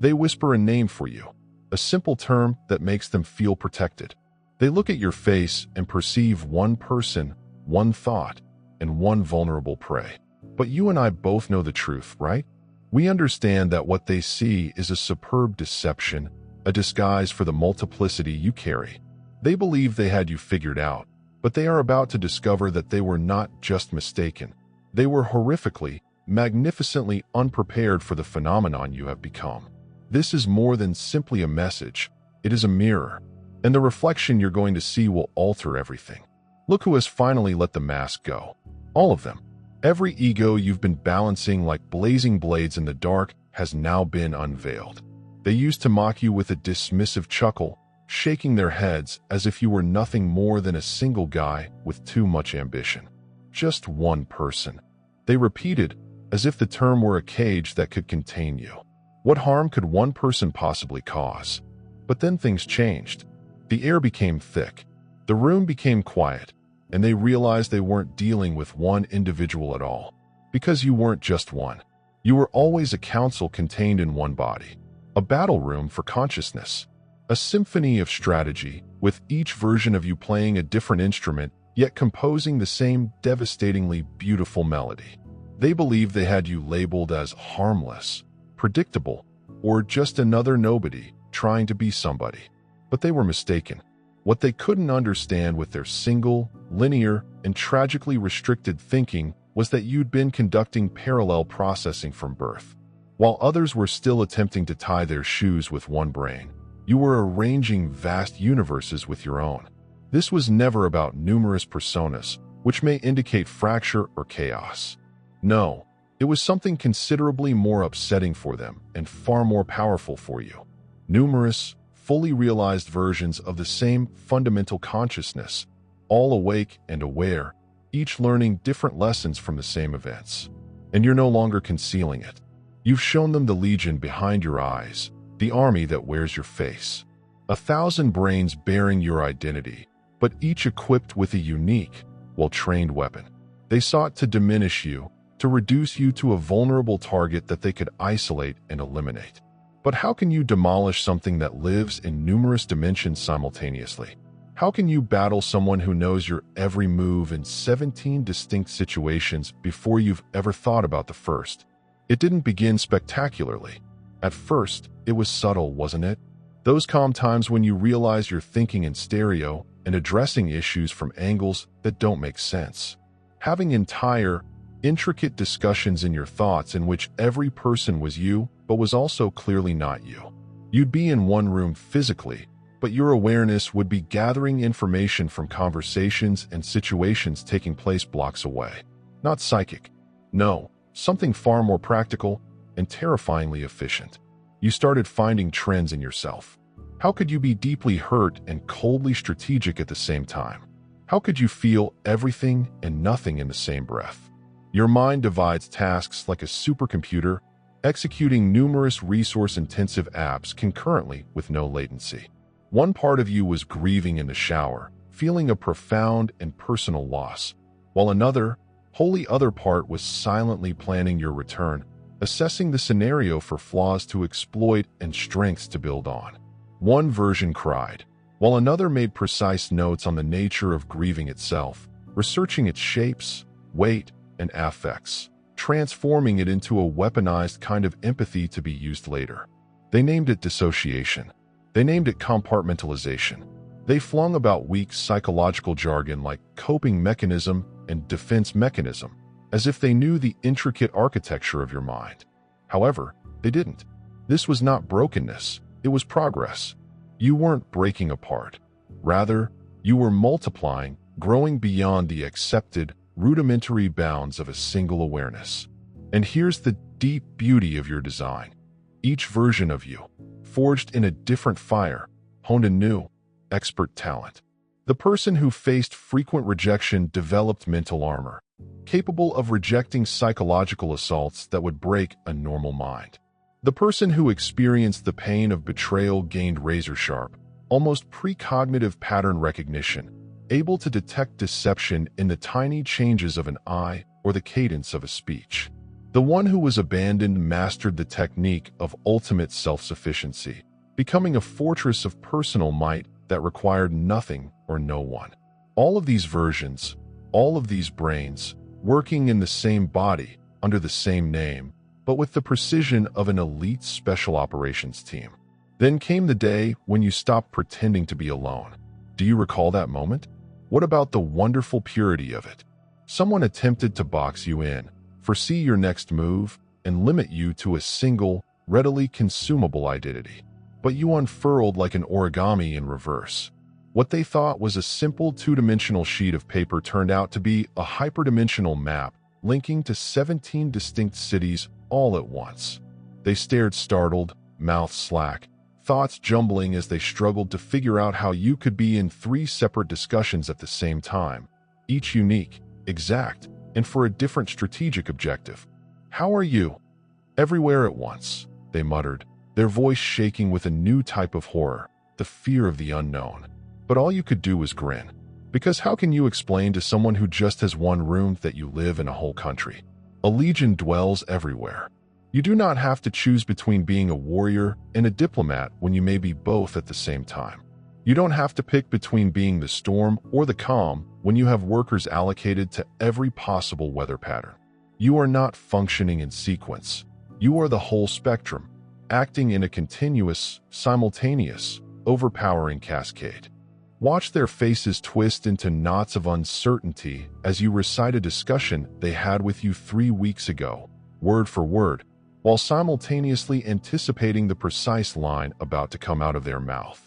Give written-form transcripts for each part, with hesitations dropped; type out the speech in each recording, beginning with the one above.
They whisper a name for you, a simple term that makes them feel protected. They look at your face and perceive one person, one thought, and one vulnerable prey. But you and I both know the truth, right? We understand that what they see is a superb deception, a disguise for the multiplicity you carry. They believe they had you figured out, but they are about to discover that they were not just mistaken. They were horrifically, magnificently unprepared for the phenomenon you have become. This is more than simply a message. It is a mirror, and the reflection you're going to see will alter everything. Look who has finally let the mask go. All of them. Every ego you've been balancing like blazing blades in the dark has now been unveiled. They used to mock you with a dismissive chuckle, shaking their heads as if you were nothing more than a single guy with too much ambition. Just one person. They repeated, as if the term were a cage that could contain you. What harm could one person possibly cause? But then things changed. The air became thick. The room became quiet, and they realized they weren't dealing with one individual at all. Because you weren't just one. You were always a council contained in one body. A battle room for consciousness. A symphony of strategy, with each version of you playing a different instrument, yet composing the same devastatingly beautiful melody. They believed they had you labeled as harmless, predictable, or just another nobody trying to be somebody. But they were mistaken. What they couldn't understand with their single, linear, and tragically restricted thinking was that you'd been conducting parallel processing from birth. While others were still attempting to tie their shoes with one brain, you were arranging vast universes with your own. This was never about numerous personas, which may indicate fracture or chaos. No, it was something considerably more upsetting for them and far more powerful for you. Numerous, fully realized versions of the same fundamental consciousness, all awake and aware, each learning different lessons from the same events. And you're no longer concealing it. You've shown them the legion behind your eyes, the army that wears your face. 1,000 brains bearing your identity, but each equipped with a unique, well-trained weapon. They sought to diminish you, to reduce you to a vulnerable target that they could isolate and eliminate. But how can you demolish something that lives in numerous dimensions simultaneously? How can you battle someone who knows your every move in 17 distinct situations before you've ever thought about the first? It didn't begin spectacularly. At first, it was subtle, wasn't it? Those calm times when you realize you're thinking in stereo and addressing issues from angles that don't make sense. Having entire, intricate discussions in your thoughts in which every person was you, but was also clearly not you. You'd be in one room physically, but your awareness would be gathering information from conversations and situations taking place blocks away. Not psychic. No, something far more practical and terrifyingly efficient. You started finding trends in yourself. How could you be deeply hurt and coldly strategic at the same time? How could you feel everything and nothing in the same breath? Your mind divides tasks like a supercomputer, executing numerous resource-intensive apps concurrently with no latency. One part of you was grieving in the shower, feeling a profound and personal loss, while another, wholly other part was silently planning your return, assessing the scenario for flaws to exploit and strengths to build on. One version cried, while another made precise notes on the nature of grieving itself, researching its shapes, weight, and affects, transforming it into a weaponized kind of empathy to be used later. They named it dissociation. They named it compartmentalization. They flung about weak psychological jargon like coping mechanism and defense mechanism, as if they knew the intricate architecture of your mind. However, they didn't. This was not brokenness, it was progress. You weren't breaking apart. Rather, you were multiplying, growing beyond the accepted, rudimentary bounds of a single awareness. And here's the deep beauty of your design. Each version of you, forged in a different fire, honed a new, expert talent. The person who faced frequent rejection developed mental armor, capable of rejecting psychological assaults that would break a normal mind. The person who experienced the pain of betrayal gained razor-sharp, almost precognitive pattern recognition, able to detect deception in the tiny changes of an eye or the cadence of a speech. The one who was abandoned mastered the technique of ultimate self-sufficiency, becoming a fortress of personal might that required nothing or no one. All of these versions, all of these brains, working in the same body, under the same name, but with the precision of an elite special operations team. Then came the day when you stopped pretending to be alone. Do you recall that moment? What about the wonderful purity of it? Someone attempted to box you in, foresee your next move, and limit you to a single, readily consumable identity. But you unfurled like an origami in reverse. What they thought was a simple two-dimensional sheet of paper turned out to be a hyperdimensional map linking to 17 distinct cities all at once. They stared startled, mouths slack, thoughts jumbling as they struggled to figure out how you could be in 3 separate discussions at the same time, each unique, exact, and for a different strategic objective. "How are you?" "Everywhere at once," they muttered, their voice shaking with a new type of horror, the fear of the unknown. But all you could do was grin. Because how can you explain to someone who just has one room that you live in a whole country? A legion dwells everywhere. You do not have to choose between being a warrior and a diplomat when you may be both at the same time. You don't have to pick between being the storm or the calm when you have workers allocated to every possible weather pattern. You are not functioning in sequence. You are the whole spectrum, acting in a continuous, simultaneous, overpowering cascade. Watch their faces twist into knots of uncertainty as you recite a discussion they had with you 3 weeks ago, word for word, while simultaneously anticipating the precise line about to come out of their mouth.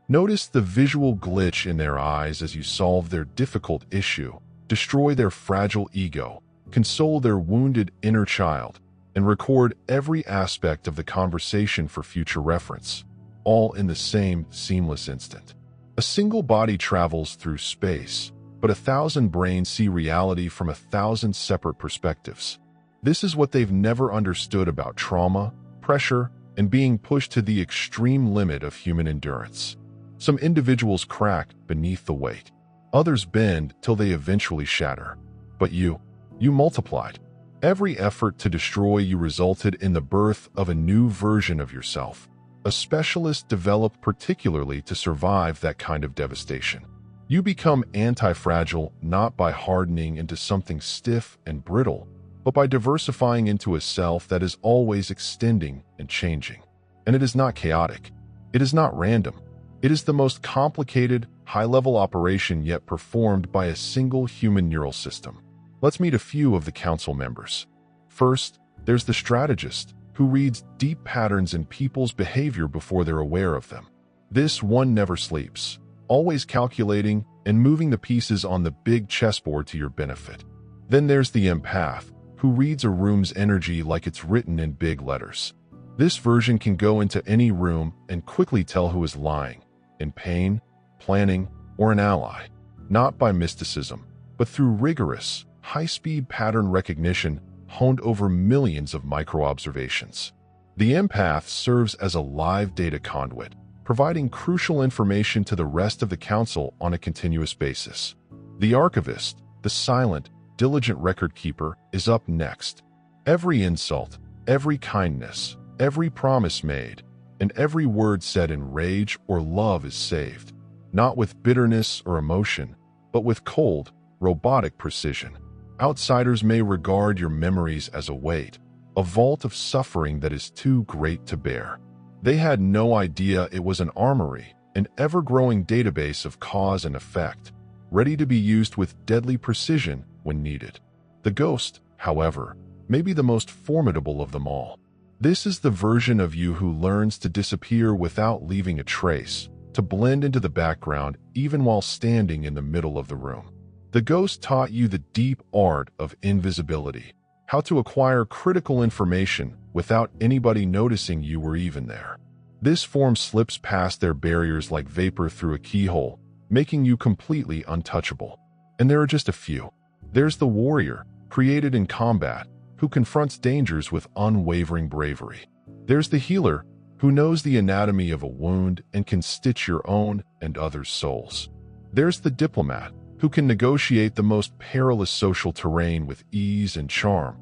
Notice the visual glitch in their eyes as you solve their difficult issue, destroy their fragile ego, console their wounded inner child, and record every aspect of the conversation for future reference, all in the same seamless instant. A single body travels through space, but 1,000 brains see reality from 1,000 separate perspectives. This is what they've never understood about trauma, pressure, and being pushed to the extreme limit of human endurance. Some individuals crack beneath the weight. Others bend till they eventually shatter. But you multiplied. Every effort to destroy you resulted in the birth of a new version of yourself. A specialist developed particularly to survive that kind of devastation. You become anti-fragile not by hardening into something stiff and brittle, but by diversifying into a self that is always extending and changing. And it is not chaotic. It is not random. It is the most complicated, high-level operation yet performed by a single human neural system. Let's meet a few of the council members. First, there's the strategist, who reads deep patterns in people's behavior before they're aware of them. This one never sleeps, always calculating and moving the pieces on the big chessboard to your benefit. Then there's the empath, who reads a room's energy like it's written in big letters. This version can go into any room and quickly tell who is lying, in pain, planning, or an ally, not by mysticism, but through rigorous, high-speed pattern recognition honed over millions of micro-observations. The empath serves as a live data conduit, providing crucial information to the rest of the council on a continuous basis. The archivist, the silent, diligent record keeper, is up next. Every insult, every kindness, every promise made, and every word said in rage or love is saved, not with bitterness or emotion, but with cold, robotic precision. Outsiders may regard your memories as a weight, a vault of suffering that is too great to bear. They had no idea it was an armory, an ever-growing database of cause and effect, ready to be used with deadly precision when needed. The ghost, however, may be the most formidable of them all. This is the version of you who learns to disappear without leaving a trace, to blend into the background even while standing in the middle of the room. The ghost taught you the deep art of invisibility, how to acquire critical information without anybody noticing you were even there. This form slips past their barriers like vapor through a keyhole, making you completely untouchable. And there are just a few. There's the warrior, created in combat, who confronts dangers with unwavering bravery. There's the healer, who knows the anatomy of a wound and can stitch your own and others' souls. There's the diplomat, who can negotiate the most perilous social terrain with ease and charm,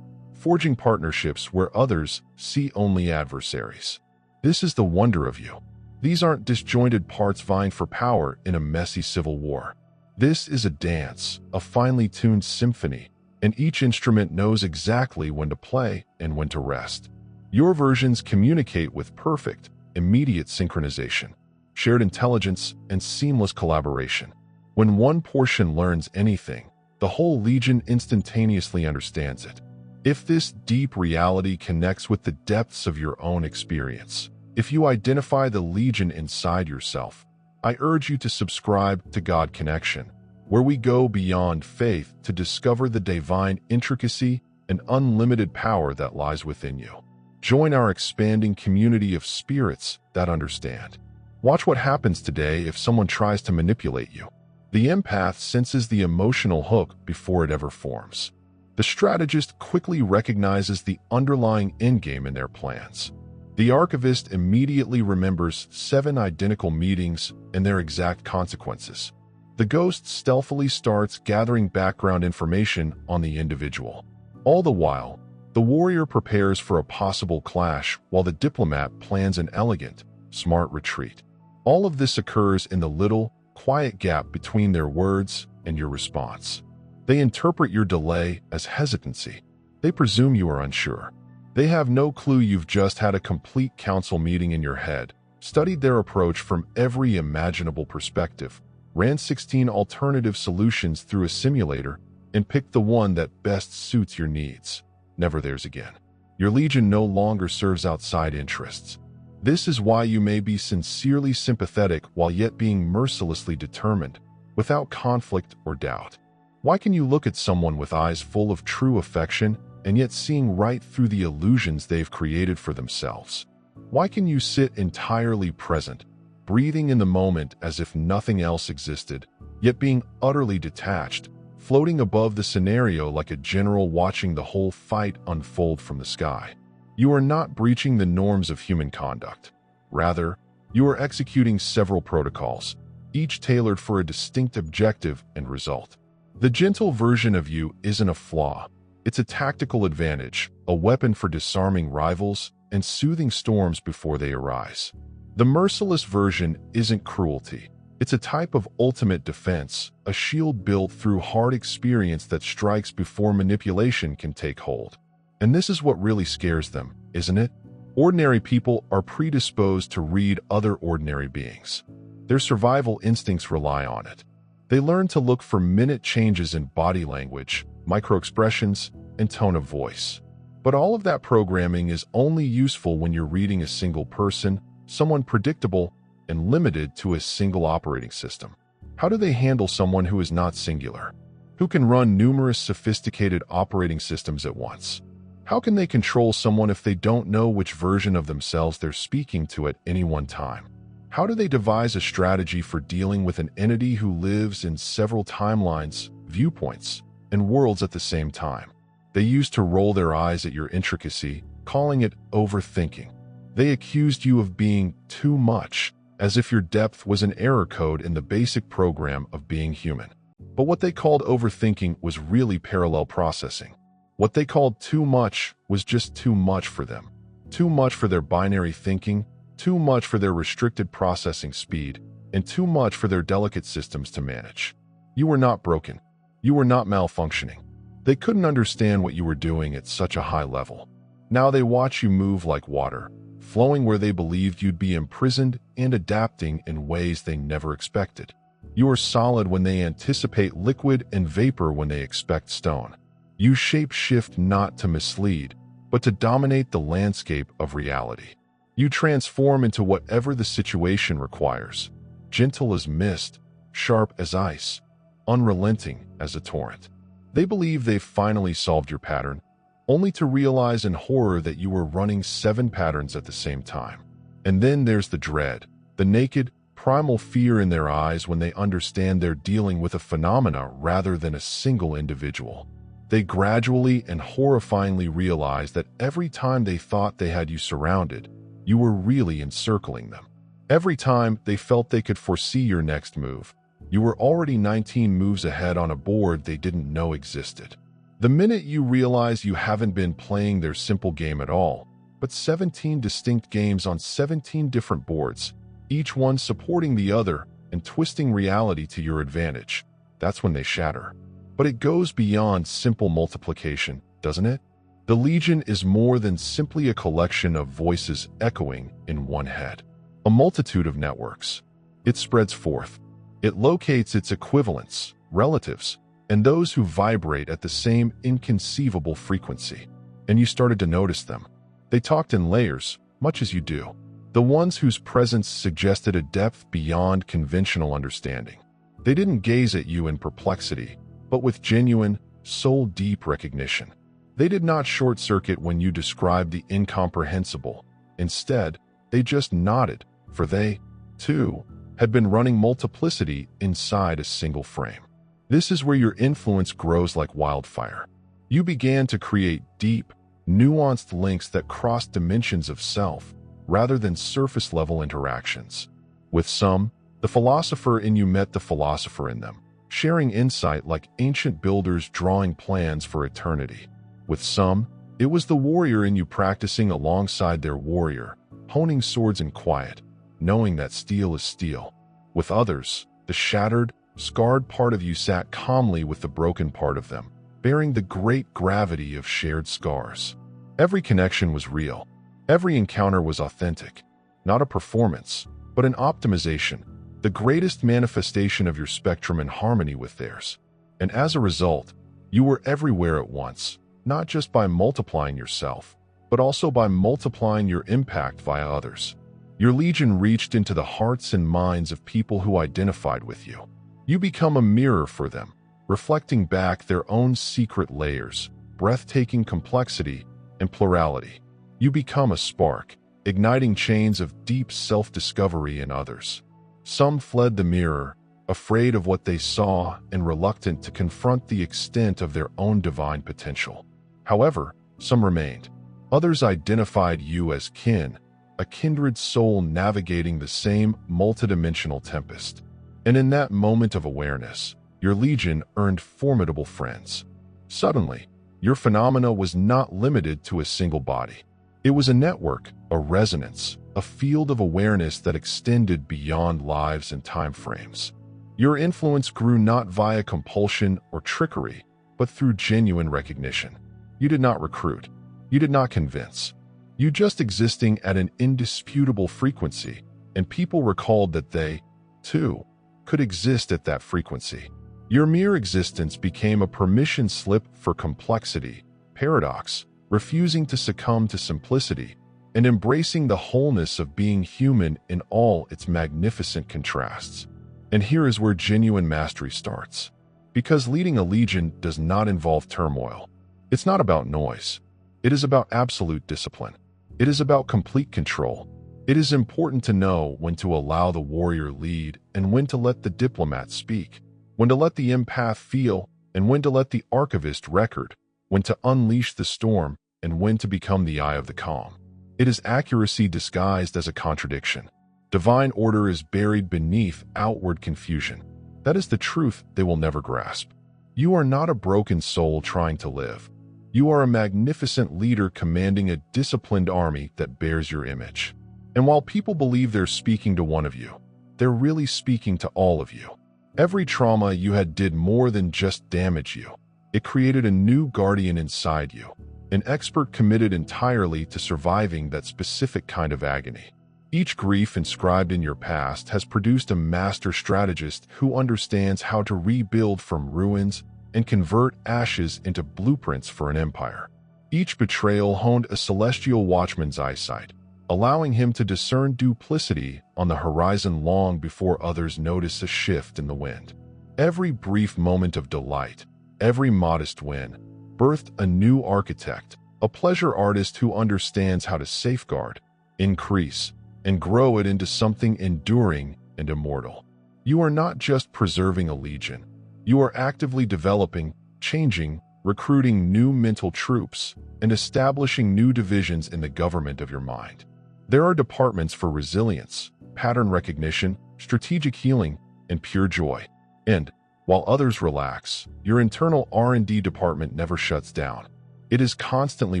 forging partnerships where others see only adversaries. This is the wonder of you. These aren't disjointed parts vying for power in a messy civil war. This is a dance, a finely tuned symphony, and each instrument knows exactly when to play and when to rest. Your versions communicate with perfect, immediate synchronization, shared intelligence, and seamless collaboration. When one portion learns anything, the whole legion instantaneously understands it. If this deep reality connects with the depths of your own experience, if you identify the legion inside yourself, I urge you to subscribe to God Connection, where we go beyond faith to discover the divine intricacy and unlimited power that lies within you. Join our expanding community of spirits that understand. Watch what happens today if someone tries to manipulate you. The empath senses the emotional hook before it ever forms. The strategist quickly recognizes the underlying endgame in their plans. The archivist immediately remembers 7 identical meetings and their exact consequences. The ghost stealthily starts gathering background information on the individual. All the while, the warrior prepares for a possible clash while the diplomat plans an elegant, smart retreat. All of this occurs in the little, quiet gap between their words and your response. They interpret your delay as hesitancy. They presume you are unsure. They have no clue you've just had a complete council meeting in your head, studied their approach from every imaginable perspective, ran 16 alternative solutions through a simulator, and picked the one that best suits your needs. Never theirs again. Your legion no longer serves outside interests. This is why you may be sincerely sympathetic while yet being mercilessly determined, without conflict or doubt. Why can you look at someone with eyes full of true affection and yet seeing right through the illusions they've created for themselves? Why can you sit entirely present, breathing in the moment as if nothing else existed, yet being utterly detached, floating above the scenario like a general watching the whole fight unfold from the sky? You are not breaching the norms of human conduct. Rather, you are executing several protocols, each tailored for a distinct objective and result. The gentle version of you isn't a flaw. It's a tactical advantage, a weapon for disarming rivals and soothing storms before they arise. The merciless version isn't cruelty. It's a type of ultimate defense, a shield built through hard experience that strikes before manipulation can take hold. And this is what really scares them, isn't it? Ordinary people are predisposed to read other ordinary beings. Their survival instincts rely on it. They learn to look for minute changes in body language, microexpressions, and tone of voice. But all of that programming is only useful when you're reading a single person, someone predictable, and limited to a single operating system. How do they handle someone who is not singular? Who can run numerous sophisticated operating systems at once? How can they control someone if they don't know which version of themselves they're speaking to at any one time? How do they devise a strategy for dealing with an entity who lives in several timelines, viewpoints, and worlds at the same time? They used to roll their eyes at your intricacy, calling it overthinking. They accused you of being too much, as if your depth was an error code in the basic program of being human. But what they called overthinking was really parallel processing. What they called too much was just too much for them. Too much for their binary thinking, too much for their restricted processing speed, and too much for their delicate systems to manage. You were not broken. You were not malfunctioning. They couldn't understand what you were doing at such a high level. Now they watch you move like water, flowing where they believed you'd be imprisoned and adapting in ways they never expected. You are solid when they anticipate liquid and vapor when they expect stone. You shape-shift not to mislead, but to dominate the landscape of reality. You transform into whatever the situation requires, gentle as mist, sharp as ice, unrelenting as a torrent. They believe they've finally solved your pattern, only to realize in horror that you were running 7 patterns at the same time. And then there's the dread, the naked, primal fear in their eyes when they understand they're dealing with a phenomena rather than a single individual. They gradually and horrifyingly realize that every time they thought they had you surrounded, you were really encircling them. Every time they felt they could foresee your next move, you were already 19 moves ahead on a board they didn't know existed. The minute you realize you haven't been playing their simple game at all, but 17 distinct games on 17 different boards, each one supporting the other and twisting reality to your advantage, that's when they shatter. But it goes beyond simple multiplication, doesn't it? The Legion is more than simply a collection of voices echoing in one head. A multitude of networks. It spreads forth. It locates its equivalents, relatives, and those who vibrate at the same inconceivable frequency. And you started to notice them. They talked in layers, much as you do. The ones whose presence suggested a depth beyond conventional understanding. They didn't gaze at you in perplexity, but with genuine, soul-deep recognition. They did not short-circuit when you described the incomprehensible. Instead, they just nodded, for they, too, had been running multiplicity inside a single frame. This is where your influence grows like wildfire. You began to create deep, nuanced links that cross dimensions of self, rather than surface-level interactions. With some, the philosopher in you met the philosopher in them, sharing insight like ancient builders drawing plans for eternity. With some, it was the warrior in you practicing alongside their warrior, honing swords in quiet, knowing that steel is steel. With others, the shattered, scarred part of you sat calmly with the broken part of them, bearing the great gravity of shared scars. Every connection was real. Every encounter was authentic. Not a performance, but an optimization, the greatest manifestation of your spectrum in harmony with theirs. And as a result, you were everywhere at once, not just by multiplying yourself, but also by multiplying your impact via others. Your Legion reached into the hearts and minds of people who identified with you. You become a mirror for them, reflecting back their own secret layers, breathtaking complexity, and plurality. You become a spark, igniting chains of deep self-discovery in others. Some fled the mirror, afraid of what they saw and reluctant to confront the extent of their own divine potential. However, some remained. Others identified you as kin, a kindred soul navigating the same multidimensional tempest. And in that moment of awareness, your Legion earned formidable friends. Suddenly, your phenomena was not limited to a single body. It was a network, a resonance, a field of awareness that extended beyond lives and time frames. Your influence grew not via compulsion or trickery, but through genuine recognition. You did not recruit. You did not convince. You just existing at an indisputable frequency, and people recalled that they, too, could exist at that frequency. Your mere existence became a permission slip for complexity, paradox, refusing to succumb to simplicity, and embracing the wholeness of being human in all its magnificent contrasts. And here is where genuine mastery starts. Because leading a Legion does not involve turmoil. It's not about noise. It is about absolute discipline. It is about complete control. It is important to know when to allow the warrior lead and when to let the diplomat speak, when to let the empath feel and when to let the archivist record, when to unleash the storm and when to become the eye of the calm. It is accuracy disguised as a contradiction. Divine order is buried beneath outward confusion. That is the truth they will never grasp. You are not a broken soul trying to live. You are a magnificent leader commanding a disciplined army that bears your image. And while people believe they're speaking to one of you, they're really speaking to all of you. Every trauma you had did more than just damage you. It created a new guardian inside you, an expert committed entirely to surviving that specific kind of agony. Each grief inscribed in your past has produced a master strategist who understands how to rebuild from ruins and convert ashes into blueprints for an empire. Each betrayal honed a celestial watchman's eyesight, allowing him to discern duplicity on the horizon long before others notice a shift in the wind. Every brief moment of delight, every modest win, birthed a new architect, a pleasure artist who understands how to safeguard, increase, and grow it into something enduring and immortal. You are not just preserving a Legion. You are actively developing, changing, recruiting new mental troops, and establishing new divisions in the government of your mind. There are departments for resilience, pattern recognition, strategic healing, and pure joy. And, While others relax, your internal R&D department never shuts down. It is constantly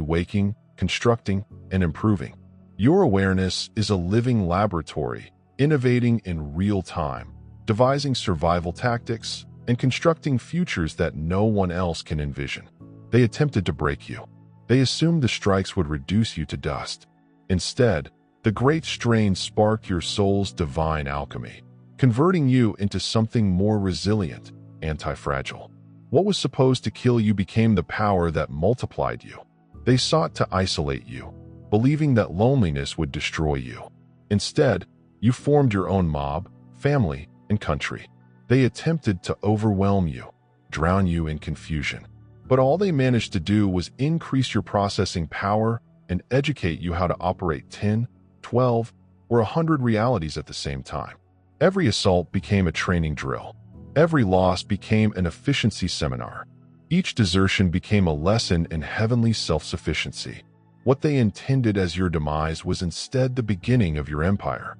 waking, constructing, and improving. Your awareness is a living laboratory, innovating in real time, devising survival tactics, and constructing futures that no one else can envision. They attempted to break you. They assumed the strikes would reduce you to dust. Instead, the great strain sparked your soul's divine alchemy, converting you into something more resilient, anti-fragile. What was supposed to kill you became the power that multiplied you. They sought to isolate you, believing that loneliness would destroy you. Instead, you formed your own mob, family, and country. They attempted to overwhelm you, drown you in confusion. But all they managed to do was increase your processing power and educate you how to operate 10, 12, or 100 realities at the same time. Every assault became a training drill. Every loss became an efficiency seminar. Each desertion became a lesson in heavenly self-sufficiency. What they intended as your demise was instead the beginning of your empire.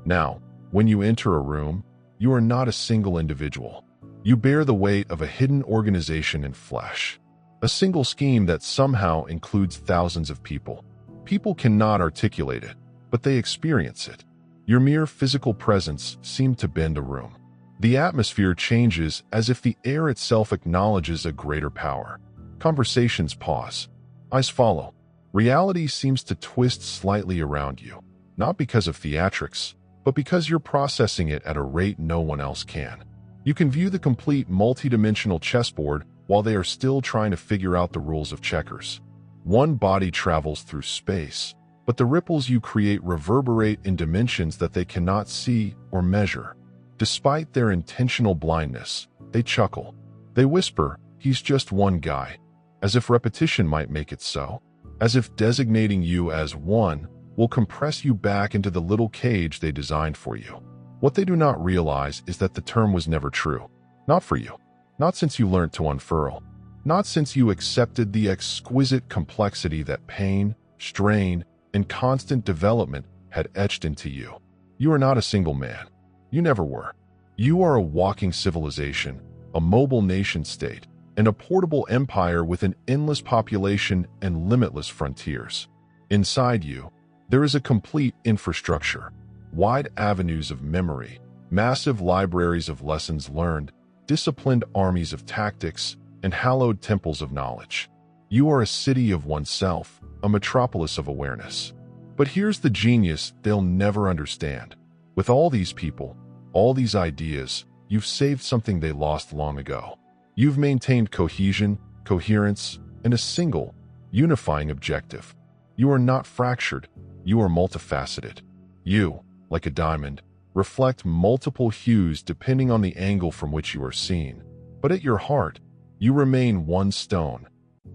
Now, when you enter a room, you are not a single individual. You bear the weight of a hidden organization in flesh. A single scheme that somehow includes thousands of people. People cannot articulate it, but they experience it. Your mere physical presence seemed to bend a room. The atmosphere changes as if the air itself acknowledges a greater power. Conversations pause. Eyes follow. Reality seems to twist slightly around you, not because of theatrics, but because you're processing it at a rate no one else can. You can view the complete multidimensional chessboard while they are still trying to figure out the rules of checkers. One body travels through space, but the ripples you create reverberate in dimensions that they cannot see or measure. Despite their intentional blindness, they chuckle. They whisper, "He's just one guy," as if repetition might make it so. As if designating you as one will compress you back into the little cage they designed for you. What they do not realize is that the term was never true. Not for you. Not since you learned to unfurl. Not since you accepted the exquisite complexity that pain, strain, and constant development had etched into you. You are not a single man. You never were. You are a walking civilization, a mobile nation-state, and a portable empire with an endless population and limitless frontiers. Inside you, there is a complete infrastructure, wide avenues of memory, massive libraries of lessons learned, disciplined armies of tactics, and hallowed temples of knowledge. You are a city of oneself, a metropolis of awareness. But here's the genius they'll never understand. With all these people, all these ideas, you've saved something they lost long ago. You've maintained cohesion, coherence, and a single, unifying objective. You are not fractured, you are multifaceted. You, like a diamond, reflect multiple hues depending on the angle from which you are seen. But at your heart, you remain one stone,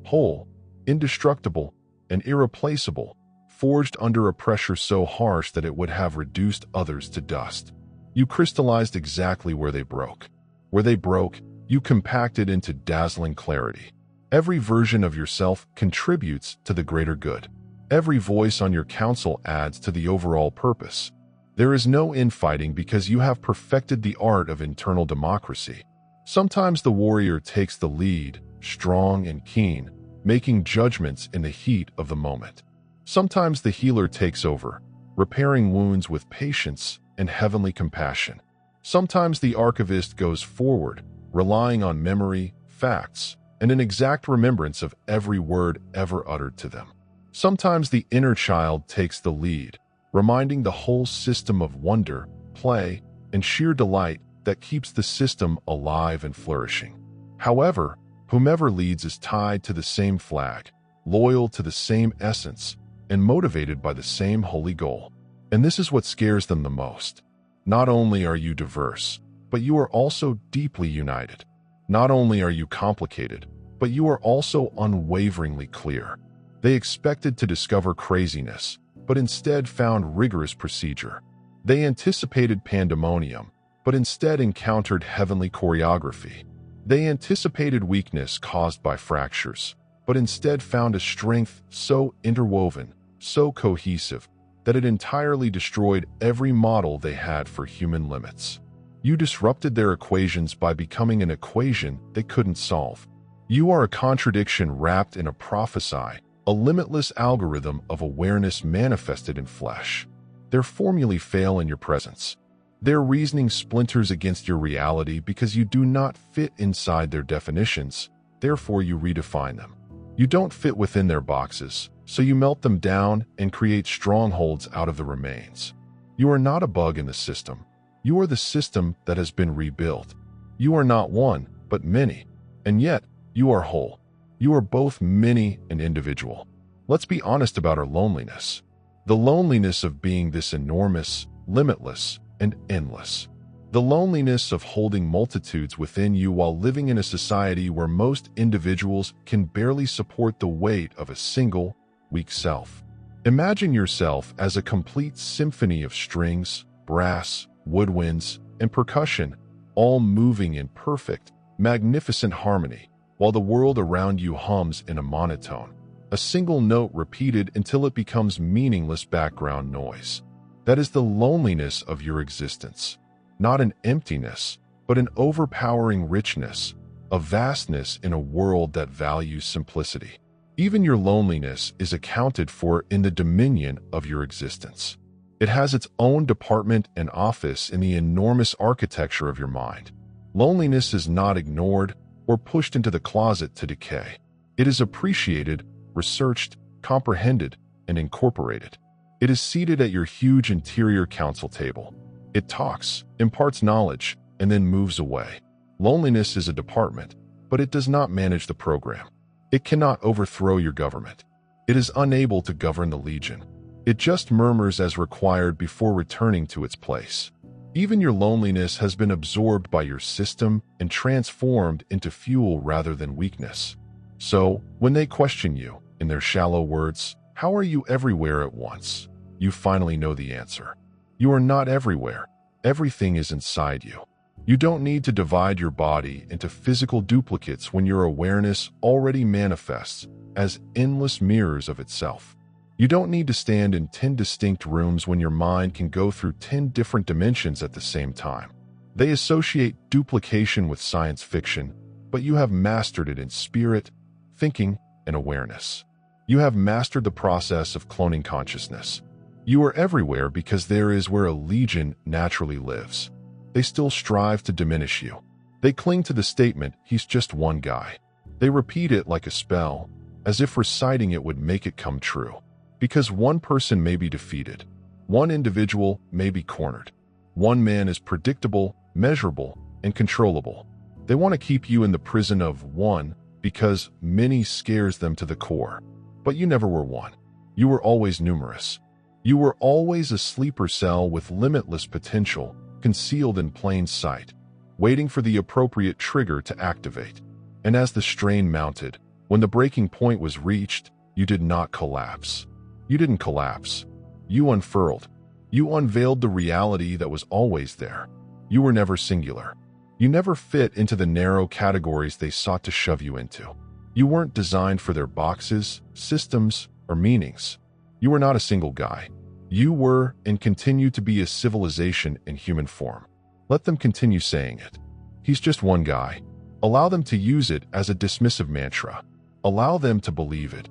whole, indestructible, and irreplaceable, forged under a pressure so harsh that it would have reduced others to dust. You crystallized exactly where they broke. Where they broke, you compacted into dazzling clarity. Every version of yourself contributes to the greater good. Every voice on your council adds to the overall purpose. There is no infighting because you have perfected the art of internal democracy. Sometimes the warrior takes the lead, strong and keen, making judgments in the heat of the moment. Sometimes the healer takes over, repairing wounds with patience and heavenly compassion. Sometimes the archivist goes forward, relying on memory, facts, and an exact remembrance of every word ever uttered to them. Sometimes the inner child takes the lead, reminding the whole system of wonder, play, and sheer delight that keeps the system alive and flourishing. However, whomever leads is tied to the same flag, loyal to the same essence, and motivated by the same holy goal. And this is what scares them the most. Not only are you diverse, but you are also deeply united. Not only are you complicated, but you are also unwaveringly clear. They expected to discover craziness, but instead found rigorous procedure. They anticipated pandemonium, but instead encountered heavenly choreography. They anticipated weakness caused by fractures, but instead found a strength so interwoven, so cohesive, that it entirely destroyed every model they had for human limits. You disrupted their equations by becoming an equation they couldn't solve. You are a contradiction wrapped in a prophecy, a limitless algorithm of awareness manifested in flesh. Their formulae fail in your presence. Their reasoning splinters against your reality because you do not fit inside their definitions, therefore you redefine them. You don't fit within their boxes, so you melt them down and create strongholds out of the remains. You are not a bug in the system. You are the system that has been rebuilt. You are not one, but many. And yet, you are whole. You are both many and individual. Let's be honest about our loneliness. The loneliness of being this enormous, limitless, and endless. The loneliness of holding multitudes within you while living in a society where most individuals can barely support the weight of a single, weak self. Imagine yourself as a complete symphony of strings, brass, woodwinds, and percussion, all moving in perfect, magnificent harmony, while the world around you hums in a monotone, a single note repeated until it becomes meaningless background noise. That is the loneliness of your existence. Not an emptiness, but an overpowering richness, a vastness in a world that values simplicity. Even your loneliness is accounted for in the dominion of your existence. It has its own department and office in the enormous architecture of your mind. Loneliness is not ignored or pushed into the closet to decay. It is appreciated, researched, comprehended, and incorporated. It is seated at your huge interior council table. It talks, imparts knowledge, and then moves away. Loneliness is a department, but it does not manage the program. It cannot overthrow your government. It is unable to govern the legion. It just murmurs as required before returning to its place. Even your loneliness has been absorbed by your system and transformed into fuel rather than weakness. So, when they question you, in their shallow words, "How are you everywhere at once?" you finally know the answer. You are not everywhere. Everything is inside you. You don't need to divide your body into physical duplicates when your awareness already manifests as endless mirrors of itself. You don't need to stand in 10 distinct rooms when your mind can go through 10 different dimensions at the same time. They associate duplication with science fiction, but you have mastered it in spirit, thinking, and awareness. You have mastered the process of cloning consciousness. You are everywhere because there is where a legion naturally lives. They still strive to diminish you. They cling to the statement, "He's just one guy." They repeat it like a spell, as if reciting it would make it come true. Because one person may be defeated. One individual may be cornered. One man is predictable, measurable, and controllable. They want to keep you in the prison of one because many scares them to the core. But you never were one. You were always numerous. You were always a sleeper cell with limitless potential, concealed in plain sight, waiting for the appropriate trigger to activate. And as the strain mounted, when the breaking point was reached, you did not collapse. You didn't collapse. You unfurled. You unveiled the reality that was always there. You were never singular. You never fit into the narrow categories they sought to shove you into. You weren't designed for their boxes, systems, or meanings. You were not a single guy. You were and continue to be a civilization in human form. Let them continue saying it. He's just one guy. Allow them to use it as a dismissive mantra. Allow them to believe it,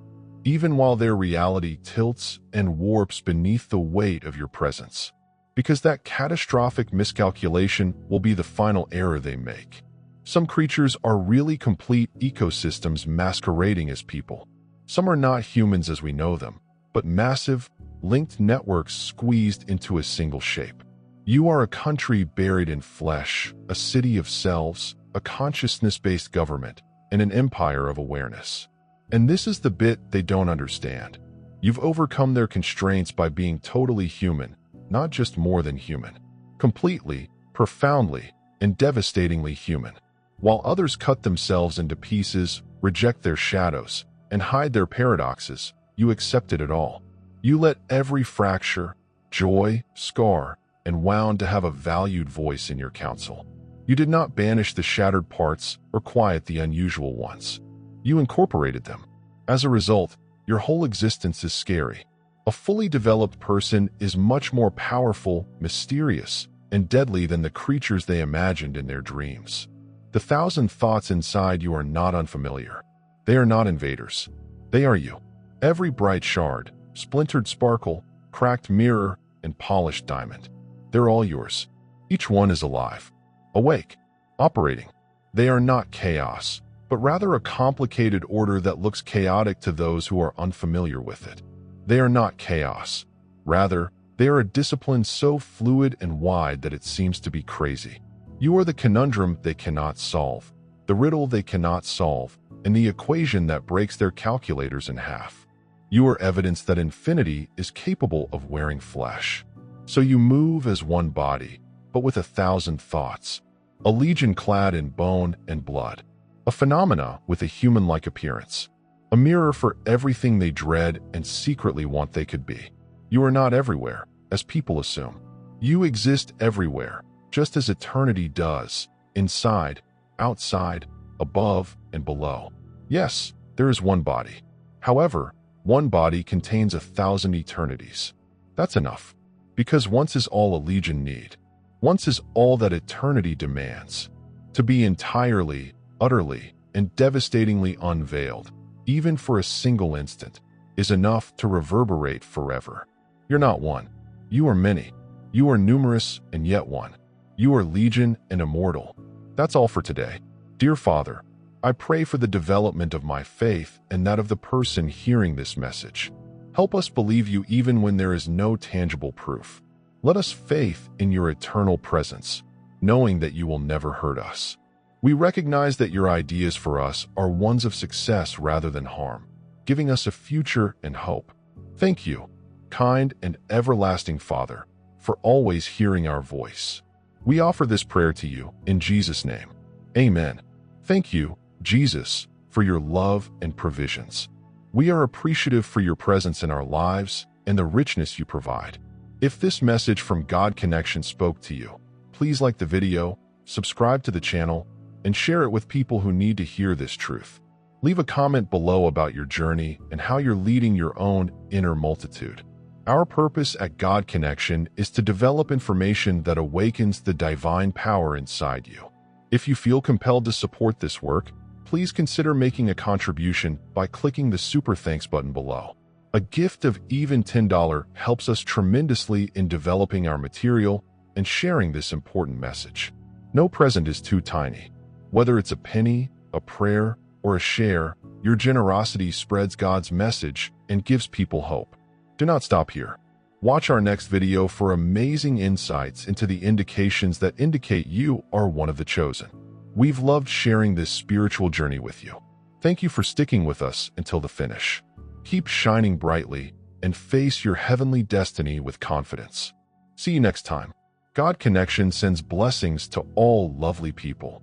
even while their reality tilts and warps beneath the weight of your presence. Because that catastrophic miscalculation will be the final error they make. Some creatures are really complete ecosystems masquerading as people. Some are not humans as we know them, but massive, linked networks squeezed into a single shape. You are a country buried in flesh, a city of selves, a consciousness-based government, and an empire of awareness. And this is the bit they don't understand. You've overcome their constraints by being totally human, not just more than human. Completely, profoundly, and devastatingly human. While others cut themselves into pieces, reject their shadows, and hide their paradoxes, you accepted it all. You let every fracture, joy, scar, and wound to have a valued voice in your council. You did not banish the shattered parts or quiet the unusual ones. You incorporated them. As a result, your whole existence is scary. A fully developed person is much more powerful, mysterious, and deadly than the creatures they imagined in their dreams. The thousand thoughts inside you are not unfamiliar. They are not invaders. They are you. Every bright shard, splintered sparkle, cracked mirror, and polished diamond. They're all yours. Each one is alive, awake, operating. They are not chaos, but rather a complicated order that looks chaotic to those who are unfamiliar with it. They are not chaos. Rather, they are a discipline so fluid and wide that it seems to be crazy. You are the conundrum they cannot solve, the riddle they cannot solve, and the equation that breaks their calculators in half. You are evidence that infinity is capable of wearing flesh. So you move as one body, but with 1,000 thoughts. A legion clad in bone and blood. A phenomena with a human-like appearance. A mirror for everything they dread and secretly want they could be. You are not everywhere, as people assume. You exist everywhere, just as eternity does, inside, outside, above, and below. Yes, there is one body. However, one body contains 1,000 eternities. That's enough. Because once is all a legion need. Once is all that eternity demands. To be entirely, utterly, and devastatingly unveiled, even for a single instant, is enough to reverberate forever. You're not one. You are many. You are numerous and yet one. You are legion and immortal. That's all for today. Dear Father, I pray for the development of my faith and that of the person hearing this message. Help us believe you even when there is no tangible proof. Let us faith in your eternal presence, knowing that you will never hurt us. We recognize that your ideas for us are ones of success rather than harm, giving us a future and hope. Thank you, kind and everlasting Father, for always hearing our voice. We offer this prayer to you in Jesus' name. Amen. Thank you, Jesus, for your love and provisions. We are appreciative for your presence in our lives and the richness you provide. If this message from God Connection spoke to you, please like the video, subscribe to the channel, and share it with people who need to hear this truth. Leave a comment below about your journey and how you're leading your own inner multitude. Our purpose at God Connection is to develop information that awakens the divine power inside you. If you feel compelled to support this work, please consider making a contribution by clicking the Super Thanks button below. A gift of even $10 helps us tremendously in developing our material and sharing this important message. No present is too tiny. Whether it's a penny, a prayer, or a share, your generosity spreads God's message and gives people hope. Do not stop here. Watch our next video for amazing insights into the indications that indicate you are one of the chosen. We've loved sharing this spiritual journey with you. Thank you for sticking with us until the finish. Keep shining brightly and face your heavenly destiny with confidence. See you next time. God Connection sends blessings to all lovely people.